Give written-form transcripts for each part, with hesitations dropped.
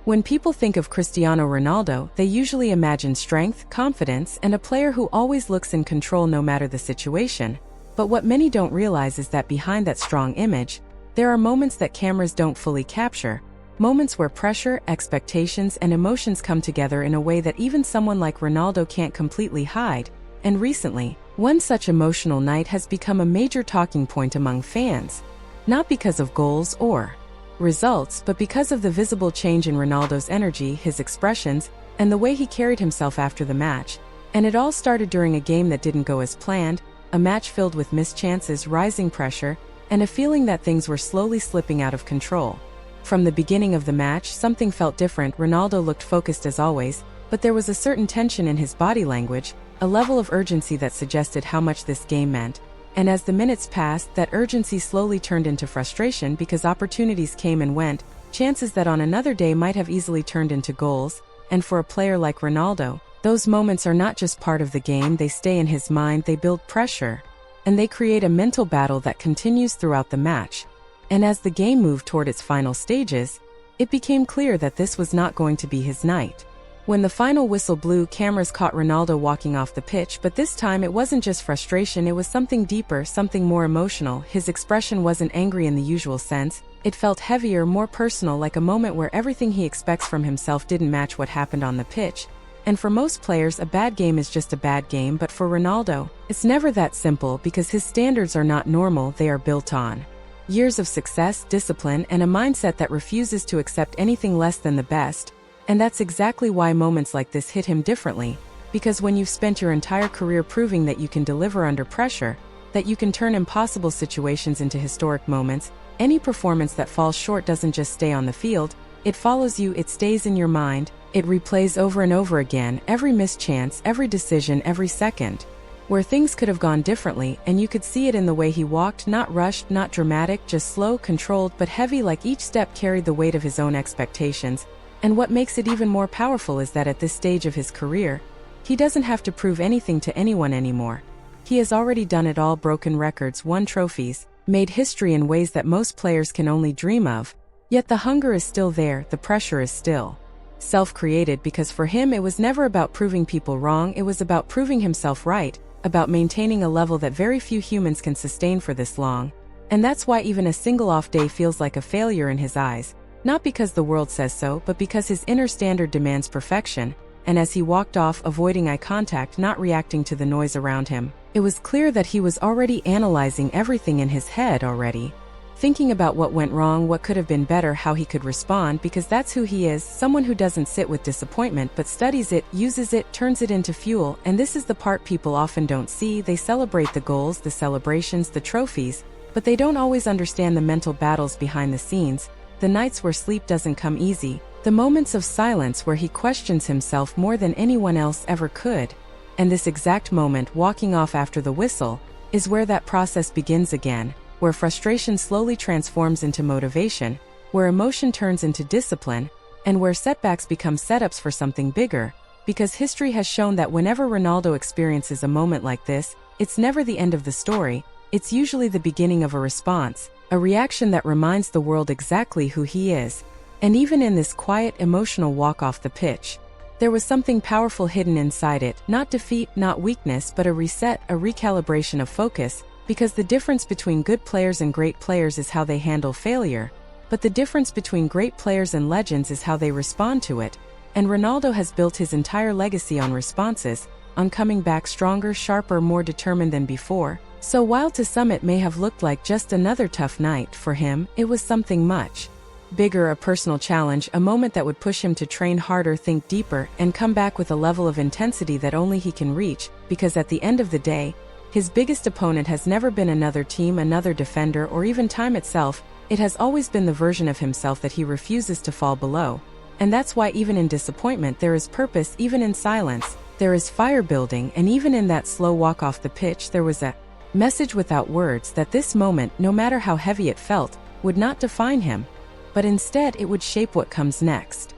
When people think of Cristiano Ronaldo, they usually imagine strength, confidence, and a player who always looks in control no matter the situation. But what many don't realize is that behind that strong image, there are moments that cameras don't fully capture, moments where pressure, expectations, and emotions come together in a way that even someone like Ronaldo can't completely hide. And recently, one such emotional night has become a major talking point among fans, not because of goals or results, but because of the visible change in Ronaldo's energy, his expressions, and the way he carried himself after the match. And it all started during a game that didn't go as planned, a match filled with missed chances, rising pressure, and a feeling that things were slowly slipping out of control. From the beginning of the match, something felt different. Ronaldo looked focused as always, but there was a certain tension in his body language, a level of urgency that suggested how much this game meant. And as the minutes passed, that urgency slowly turned into frustration because opportunities came and went, chances that on another day might have easily turned into goals. And for a player like Ronaldo, those moments are not just part of the game, they stay in his mind, they build pressure, and they create a mental battle that continues throughout the match. And as the game moved toward its final stages, it became clear that this was not going to be his night. When the final whistle blew, cameras caught Ronaldo walking off the pitch, but this time it wasn't just frustration, it was something deeper, something more emotional. His expression wasn't angry in the usual sense, it felt heavier, more personal, like a moment where everything he expects from himself didn't match what happened on the pitch. And for most players, a bad game is just a bad game, but for Ronaldo, it's never that simple because his standards are not normal, they are built on years of success, discipline, and a mindset that refuses to accept anything less than the best. And that's exactly why moments like this hit him differently, because when you've spent your entire career proving that you can deliver under pressure, that you can turn impossible situations into historic moments, any performance that falls short doesn't just stay on the field, it follows you, it stays in your mind, it replays over and over again, every missed chance, every decision, every second, where things could have gone differently, and you could see it in the way he walked, not rushed, not dramatic, just slow, controlled, but heavy, like each step carried the weight of his own expectations. And what makes it even more powerful is that at this stage of his career, he doesn't have to prove anything to anyone anymore. He has already done it all, broken records, won trophies, made history in ways that most players can only dream of. Yet the hunger is still there, the pressure is still self-created, because for him it was never about proving people wrong, it was about proving himself right, about maintaining a level that very few humans can sustain for this long. And that's why even a single off day feels like a failure in his eyes. Not because the world says so, but because his inner standard demands perfection. And as he walked off, avoiding eye contact, not reacting to the noise around him, it was clear that he was already analyzing everything in his head already. Thinking about what went wrong, what could have been better, how he could respond, because that's who he is, someone who doesn't sit with disappointment but studies it, uses it, turns it into fuel. And this is the part people often don't see. They celebrate the goals, the celebrations, the trophies, but they don't always understand the mental battles behind the scenes, the nights where sleep doesn't come easy, the moments of silence where he questions himself more than anyone else ever could. And this exact moment, walking off after the whistle, is where that process begins again, where frustration slowly transforms into motivation, where emotion turns into discipline, and where setbacks become setups for something bigger, because history has shown that whenever Ronaldo experiences a moment like this, it's never the end of the story, it's usually the beginning of a response, a reaction that reminds the world exactly who he is. And even in this quiet, emotional walk off the pitch, there was something powerful hidden inside it, not defeat, not weakness, but a reset, a recalibration of focus, because the difference between good players and great players is how they handle failure, but the difference between great players and legends is how they respond to it. And Ronaldo has built his entire legacy on responses, on coming back stronger, sharper, more determined than before. So while to some it may have looked like just another tough night, for him, it was something much bigger, a personal challenge, a moment that would push him to train harder, think deeper, and come back with a level of intensity that only he can reach, because at the end of the day, his biggest opponent has never been another team, another defender, or even time itself. It has always been the version of himself that he refuses to fall below. And that's why even in disappointment there is purpose, even in silence, there is fire building, and even in that slow walk off the pitch there was a message without words, that this moment, no matter how heavy it felt, would not define him, but instead it would shape what comes next.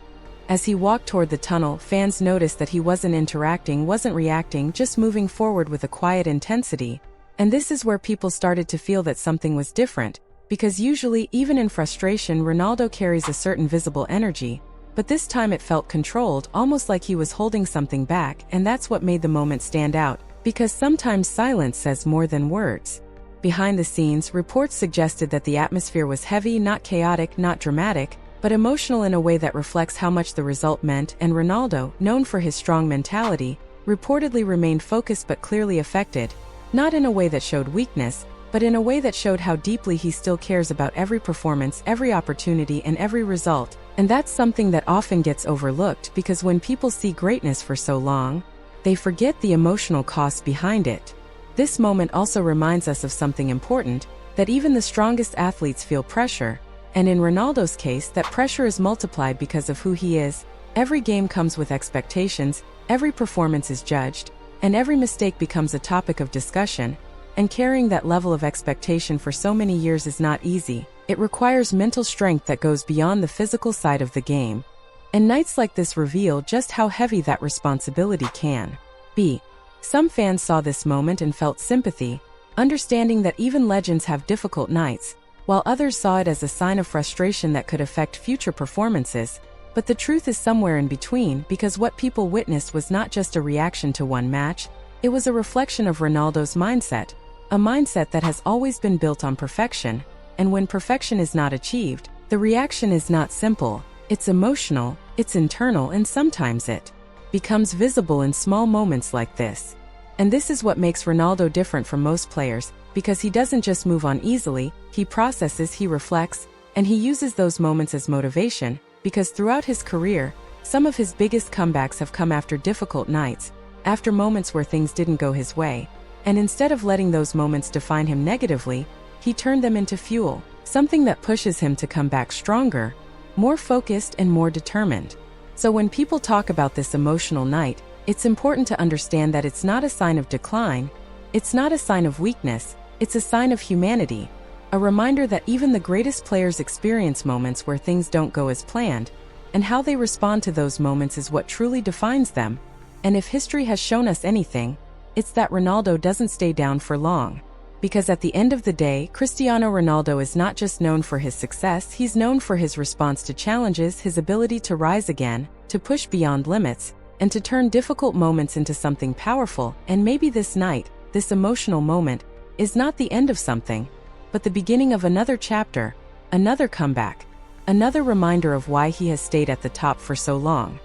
As he walked toward the tunnel, fans noticed that he wasn't interacting, wasn't reacting, just moving forward with a quiet intensity. And this is where people started to feel that something was different, because usually, even in frustration, Ronaldo carries a certain visible energy, But this time it felt controlled, almost like he was holding something back, and that's what made the moment stand out, because sometimes silence says more than words. Behind the scenes, reports suggested that the atmosphere was heavy, not chaotic, not dramatic, but emotional in a way that reflects how much the result meant, and Ronaldo, known for his strong mentality, reportedly remained focused but clearly affected, not in a way that showed weakness, but in a way that showed how deeply he still cares about every performance, every opportunity, and every result. And that's something that often gets overlooked, because when people see greatness for so long, they forget the emotional cost behind it. This moment also reminds us of something important, that even the strongest athletes feel pressure, and in Ronaldo's case, that pressure is multiplied because of who he is. Every game comes with expectations, every performance is judged, and every mistake becomes a topic of discussion, and carrying that level of expectation for so many years is not easy. It requires mental strength that goes beyond the physical side of the game. And nights like this reveal just how heavy that responsibility can be. Some fans saw this moment and felt sympathy, understanding that even legends have difficult nights, while others saw it as a sign of frustration that could affect future performances. But the truth is somewhere in between, because what people witnessed was not just a reaction to one match, it was a reflection of Ronaldo's mindset, a mindset that has always been built on perfection, and when perfection is not achieved, the reaction is not simple, it's emotional, it's internal, and sometimes it becomes visible in small moments like this. And this is what makes Ronaldo different from most players, because he doesn't just move on easily, he processes, he reflects, and he uses those moments as motivation, because throughout his career, some of his biggest comebacks have come after difficult nights, after moments where things didn't go his way, and instead of letting those moments define him negatively, he turned them into fuel, something that pushes him to come back stronger, more focused and more determined. So when people talk about this emotional night, it's important to understand that it's not a sign of decline, it's not a sign of weakness, it's a sign of humanity, a reminder that even the greatest players experience moments where things don't go as planned, and how they respond to those moments is what truly defines them. And if history has shown us anything, it's that Ronaldo doesn't stay down for long. Because at the end of the day, Cristiano Ronaldo is not just known for his success, he's known for his response to challenges, his ability to rise again, to push beyond limits, and to turn difficult moments into something powerful. And maybe this night, this emotional moment, is not the end of something, but the beginning of another chapter, another comeback, another reminder of why he has stayed at the top for so long.